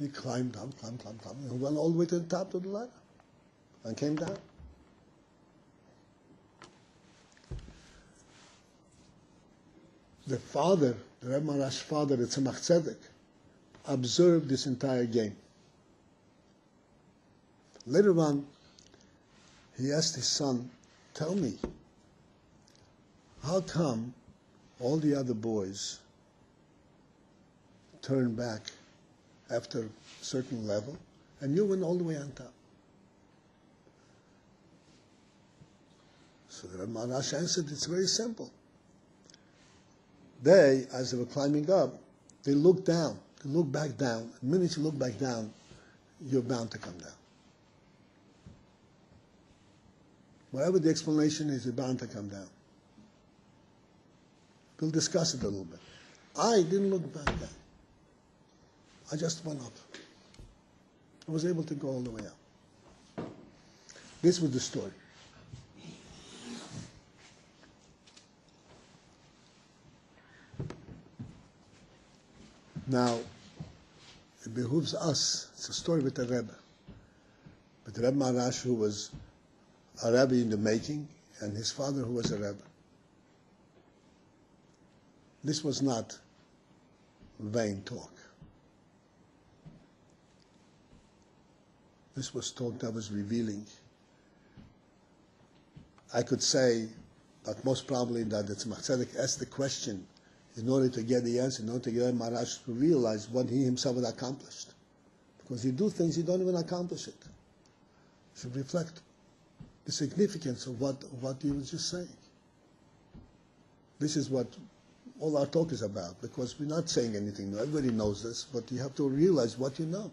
He climbed up, climbed, and went all the way to the top of the ladder and came down. The father, the Rebbe Maharash's father, the Tzemach Tzedek, observed this entire game. Later on, he asked his son, tell me, how come all the other boys turn back after a certain level, and you went all the way on top? So the Rebbe Maharash answered, it's very simple. They, as they were climbing up, they looked down, they looked back down. The minute you look back down, you're bound to come down. Whatever the explanation is, you're bound to come down. We'll discuss it a little bit. I didn't look back down. I just went up. I was able to go all the way up. This was the story. Now, it behooves us, it's a story with the Rebbe. With the Rebbe Maharash, who was a Rebbe in the making, and his father, who was a Rebbe. This was not vain talk. This was talk that was revealing. I could say, but most probably that the Tzemach Tzedek asked the question in order to get the answer, in order to get Maharash to realize what he himself had accomplished. Because you do things, you don't even accomplish it. You should reflect the significance of what he was just saying. This is what all our talk is about, because we're not saying anything new. Everybody knows this, but you have to realize what you know.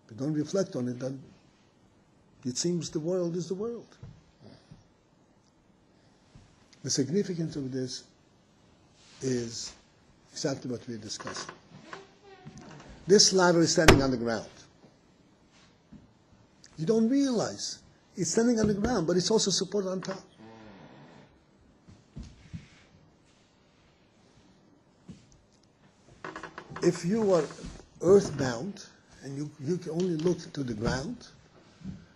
If you don't reflect on it, then it seems the world is the world. The significance of this is exactly what we're discussing. This ladder is standing on the ground. You don't realize it's standing on the ground, but it's also supported on top. If you are earthbound and you can only look to the ground,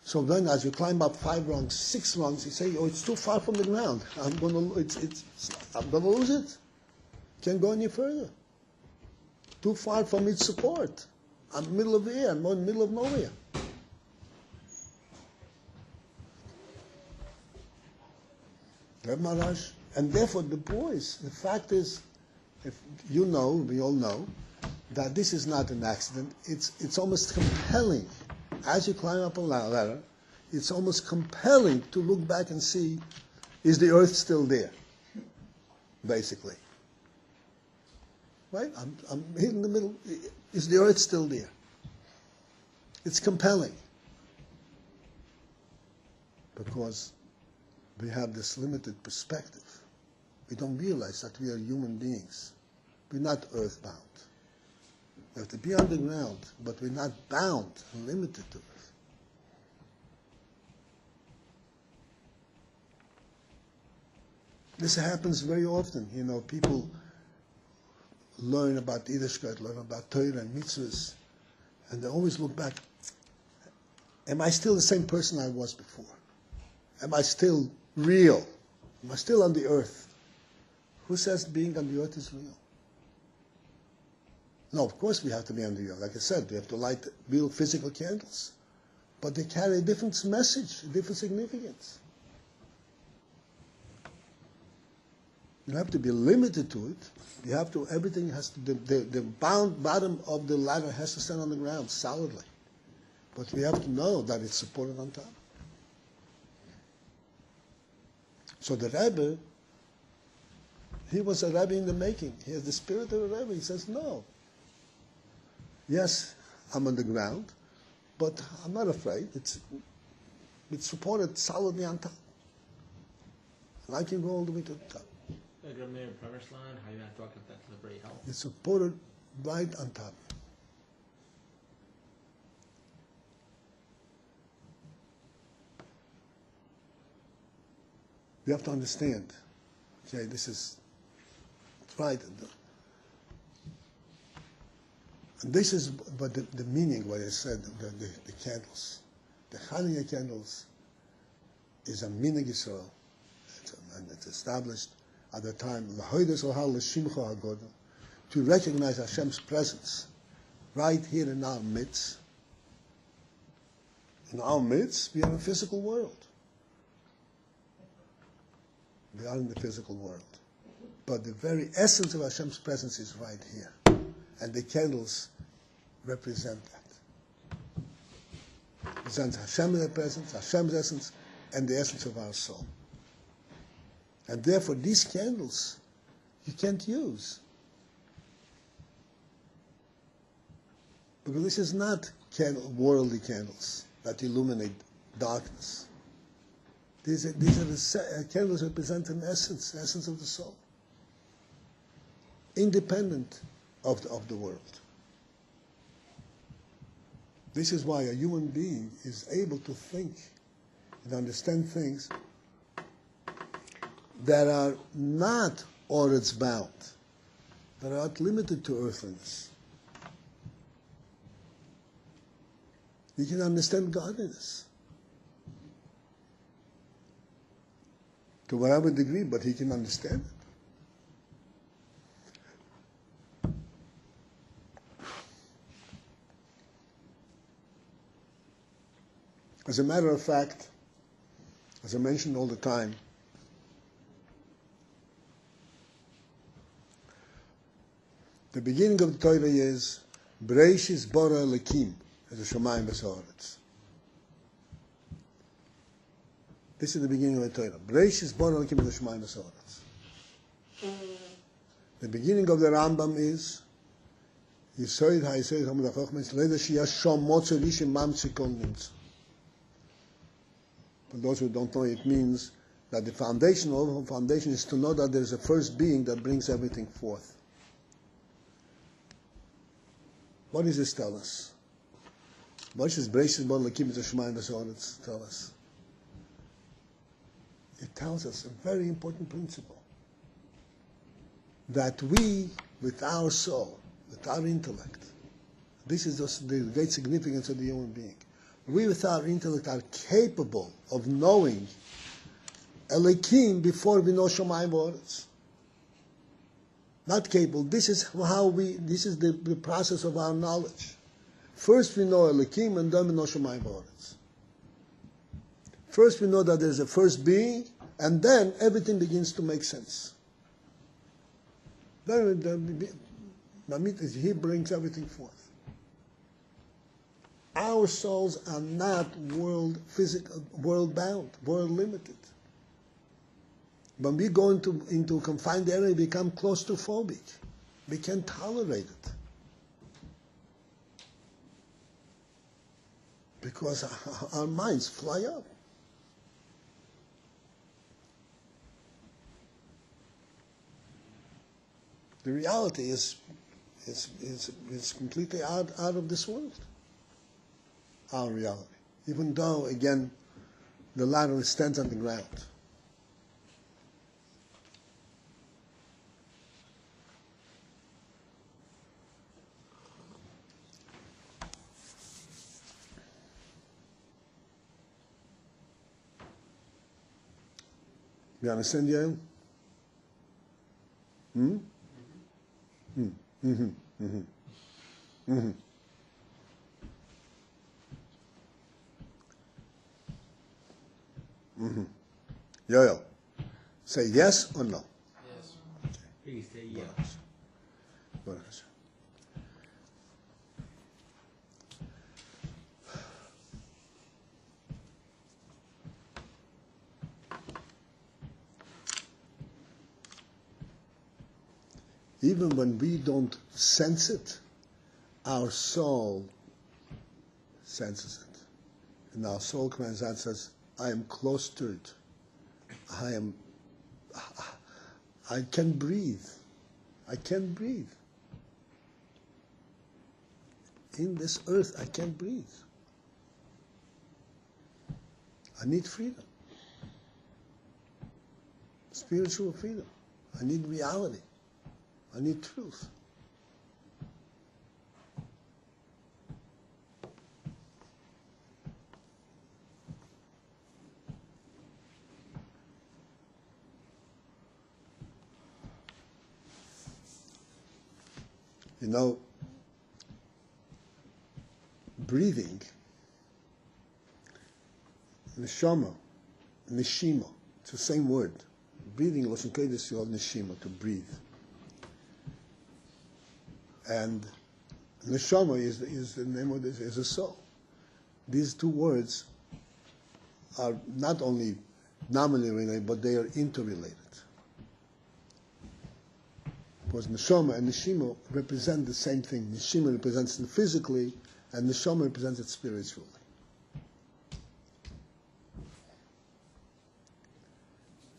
so then as you climb up 5 rungs, 6 rungs, you say, oh, it's too far from the ground. I'm going to lose it. Can't go any further. Too far from its support. I'm in the middle of the air. I'm in the middle of nowhere. Rebbe Maharash, and therefore the boys, the fact is, if you know, we all know, that this is not an accident. It's almost compelling. As you climb up a ladder, it's almost compelling to look back and see, is the earth still there? Basically. Right? I'm here in the middle. Is the earth still there? It's compelling. Because we have this limited perspective. We don't realize that we are human beings. We're not earthbound. We have to be on the ground, but we're not bound and limited to earth. This happens very often. People learn about Yiddishkeit, learn about Torah and mitzvahs, and they always look back. Am I still the same person I was before? Am I still real? Am I still on the earth? Who says being on the earth is real? No, of course we have to be on the earth. Like I said, we have to light real physical candles. But they carry a different message, a different significance. You have to be limited to it. Everything has to, the bottom of the ladder has to stand on the ground solidly. But we have to know that it's supported on top. So the Rebbe, he was a Rebbe in the making. He has the spirit of a Rebbe. He says, no. Yes, I'm on the ground, but I'm not afraid. It's supported solidly on top. And I can go all the way to the top. Like a mere premise line, how you not talking about that to the very help? It's supported right on top. You have to understand, okay, this is right. And this is but the meaning, what I said, the candles. The Chanuka candles is a minhag Yisrael. And it's established at the time, to recognize Hashem's presence right here in our midst. In our midst, we are in a physical world. We are in the physical world. But the very essence of Hashem's presence is right here. And the candles represent that. Represents Hashem's presence, Hashem's essence, and the essence of our soul. And therefore, these candles you can't use. Because this is not worldly candles that illuminate darkness. These are the candles that represent an essence, the essence of the soul, independent of the world. This is why a human being is able to think and understand things that are not Oretz bound, that are not limited to earthliness. You can understand godliness to whatever degree, but he can understand it. As a matter of fact, as I mentioned all the time, the beginning of the Torah is Bereishis bara Elokim, as the Shamayim v'Haaretz. This is the beginning of the Torah. Bereishis bara Elokim, as the Shamayim v'Haaretz. The beginning of the Rambam is Yisoid ha'Yisoid ha'Mod ha'Chochmah Leda she'yashom motzer rishim mamtzi kol nimtza. For those who don't know, it means that the foundation is to know that there is a first being that brings everything forth. What does this tell us? What does Bereishis bara Elokim as the Shamayim v'Haaretz tell us? It tells us a very important principle. That we, with our soul, with our intellect, this is the great significance of the human being. We, with our intellect, are capable of knowing Elokim before we know Shamayim v'Haaretz. Not capable. This is the process of our knowledge. First we know Elokim, and then we know Shamayim v'Haaretz. First we know that there is a first being, and then everything begins to make sense. Then he brings everything forth. Our souls are not world bound, world limited. When we go into a confined area, we become claustrophobic. We can't tolerate it. Because our minds fly up. The reality is completely out of this world. Our reality. Even though, again, the ladder stands on the ground. You understand, Yael? Hmm? Hmm. Mm-hmm. Mm-hmm. Mm-hmm. Mm-hmm. Yo-yo. Say yes or no? Yes. Please say yes. Baruch Hashem. Even when we don't sense it, our soul senses it. And our soul commands and says, I am close to it. I can breathe. I can breathe. In this earth, I can't breathe. I need freedom. Spiritual freedom. I need reality. I need truth. You know, breathing, neshama, neshima, it's the same word. Breathing, Lashon Kodesh, is neshima, to breathe. And neshama is the name of this, is a soul. These two words are not only nominally related, but they are interrelated. Because neshama and neshima represent the same thing. Neshima represents it physically, and neshama represents it spiritually.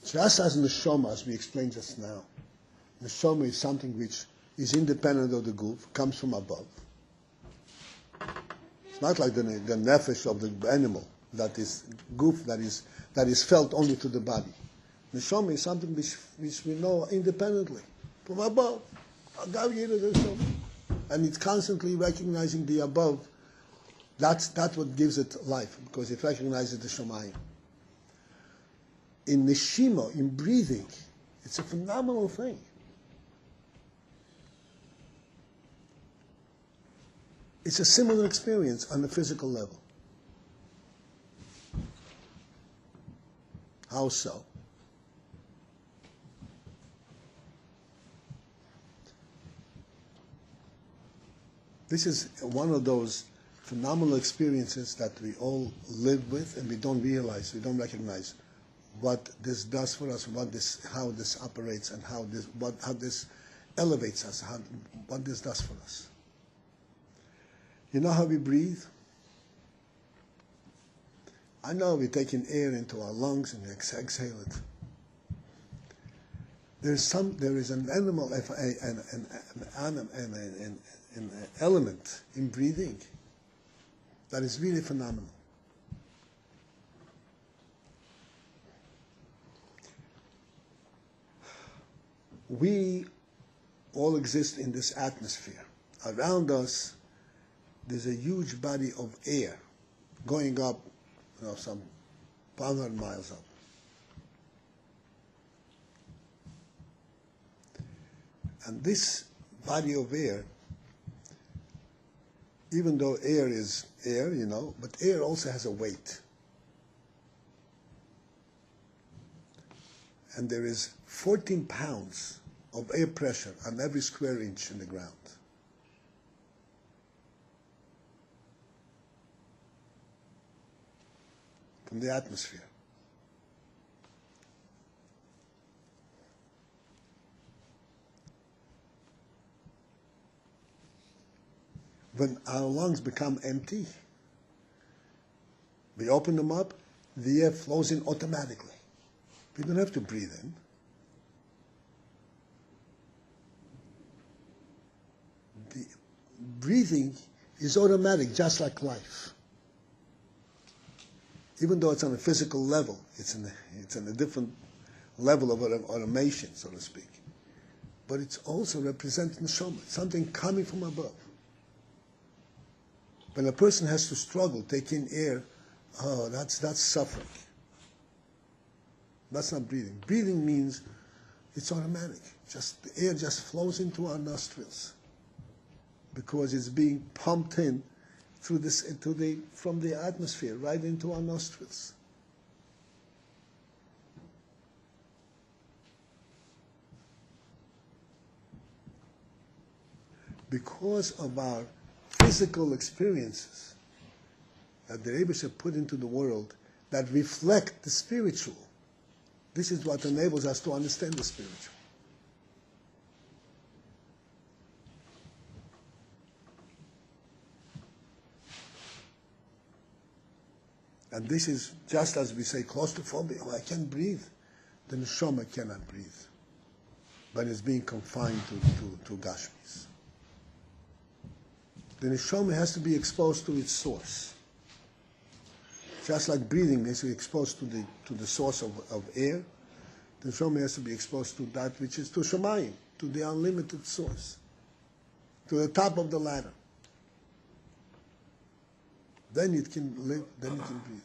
Just as neshama, as we explained just now, neshama is something which is independent of the goof, comes from above. It's not like the nefesh of the animal, that is goof, that is felt only to the body. Neshama is something which we know independently, from above. And it's constantly recognizing the above. That's what gives it life, because it recognizes the Shemayim. In neshima, in breathing, it's a phenomenal thing. It's a similar experience on the physical level. How so? This is one of those phenomenal experiences that we all live with and we don't realize, we don't recognize what this does for us, how this operates, and how this elevates us, what this does for us. You know how we breathe? I know we're taking air into our lungs and we exhale it. There is an animal, an element in breathing that is really phenomenal. We all exist in this atmosphere. Around us, there's a huge body of air going up, some 500 miles up. And this body of air, even though air is air, but air also has a weight. And there is 14 pounds of air pressure on every square inch in the ground. From the atmosphere. When our lungs become empty, we open them up, the air flows in automatically. We don't have to breathe in. breathing is automatic, just like life. Even though it's on a physical level, it's in a different level of automation, so to speak. But it's also representing neshama, something coming from above. When a person has to struggle, take in air, that's suffering. That's not breathing. Breathing means it's automatic. Just the air just flows into our nostrils because it's being pumped in through from the atmosphere right into our nostrils. Because of our physical experiences that the Rebbe put into the world that reflect the spiritual, this is what enables us to understand the spiritual. And this is just as we say claustrophobia. I can't breathe. The neshama cannot breathe, but it's being confined to Gashmis. The neshama has to be exposed to its source. Just like breathing needs to be exposed to the source of air, the neshama has to be exposed to that which is to Shemayim, to the unlimited source, to the top of the ladder. Then it can live, then it can breathe.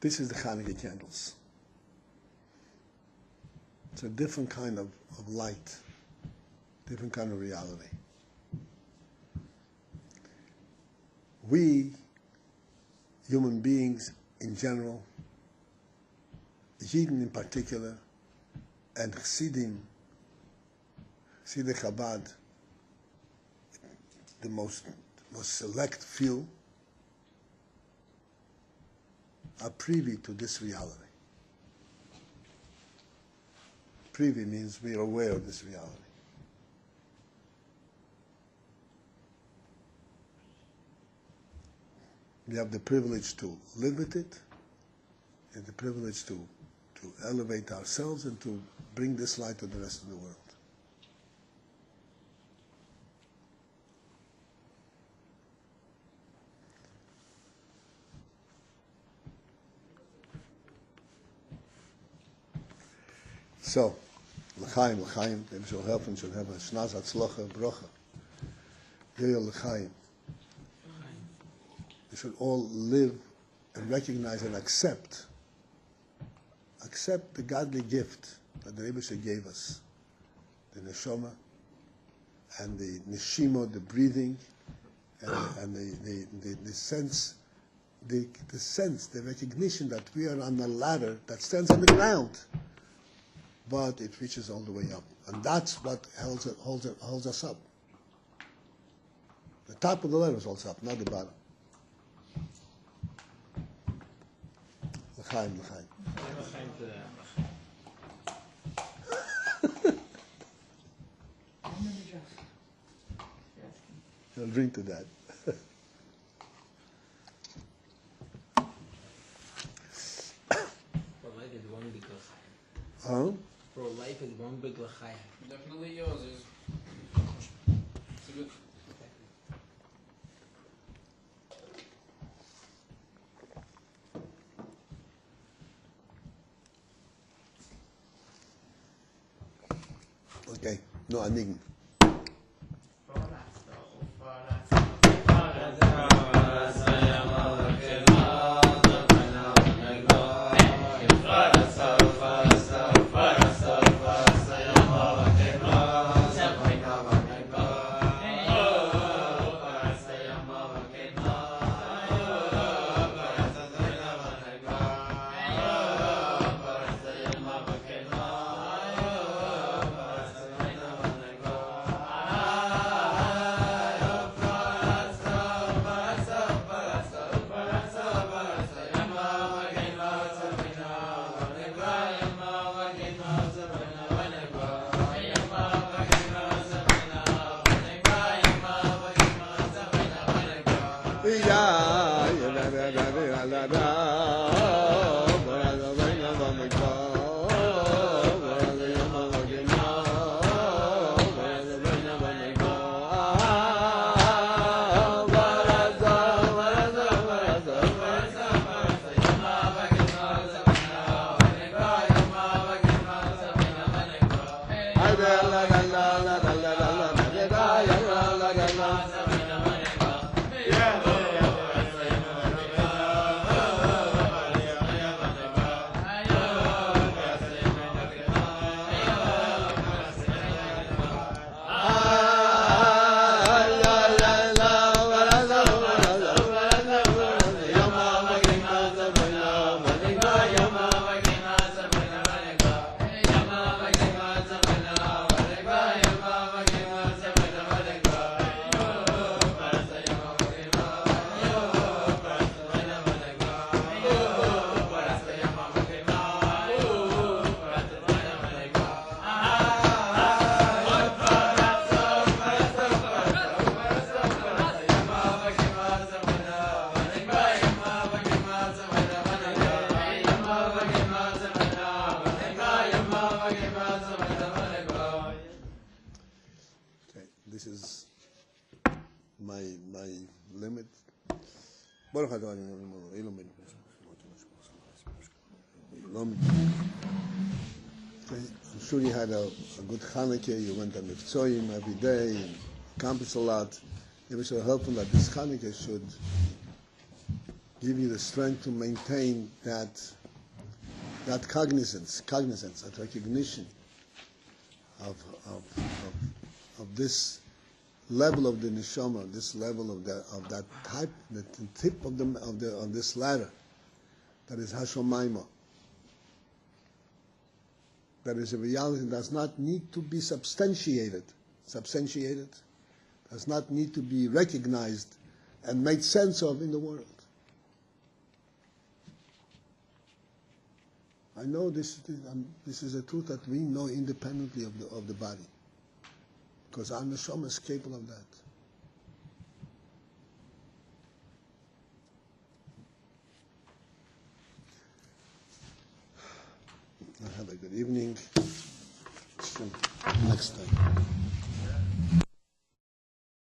This is the Chanuka candles. It's a different kind of light, different kind of reality. We, human beings in general, Yidden in particular, and Chassidim, Chassidei Chabad, the most select few, are privy to this reality. Privy means we are aware of this reality. We have the privilege to live with it, and the privilege to elevate ourselves and to bring this light to the rest of the world. So, l'chaim, l'chaim, they shall help and shall have a shnaz hatzlacha brocha. Yoyel l'chaim. We should all live and recognize and accept the godly gift that the Rebbe gave us, the neshama and the neshima, the breathing, and the sense, the recognition that we are on a ladder that stands on the ground, but it reaches all the way up, and that's what holds us up. The top of the ladder holds up, not the bottom. L'chaim, l'chaim. I'll drink to that. For life is one big l'chaim. Huh? For life is one big l'chaim. Definitely yours is. It's a good. Okay, no anign. This is my limit. Okay, I'm sure you had a good Chanuka. You went on Mitzvahim every day and accomplished a lot. It was so helpful that this Chanuka should give you the strength to maintain that cognizance, that recognition of this level of the neshama, this level of that type, the tip of this ladder, that is Hashomaima. That is a reality that does not need to be substantiated, does not need to be recognized and made sense of in the world. I know this is a truth that we know independently of the body, because our neshama is capable of that. Have a good evening. Next time.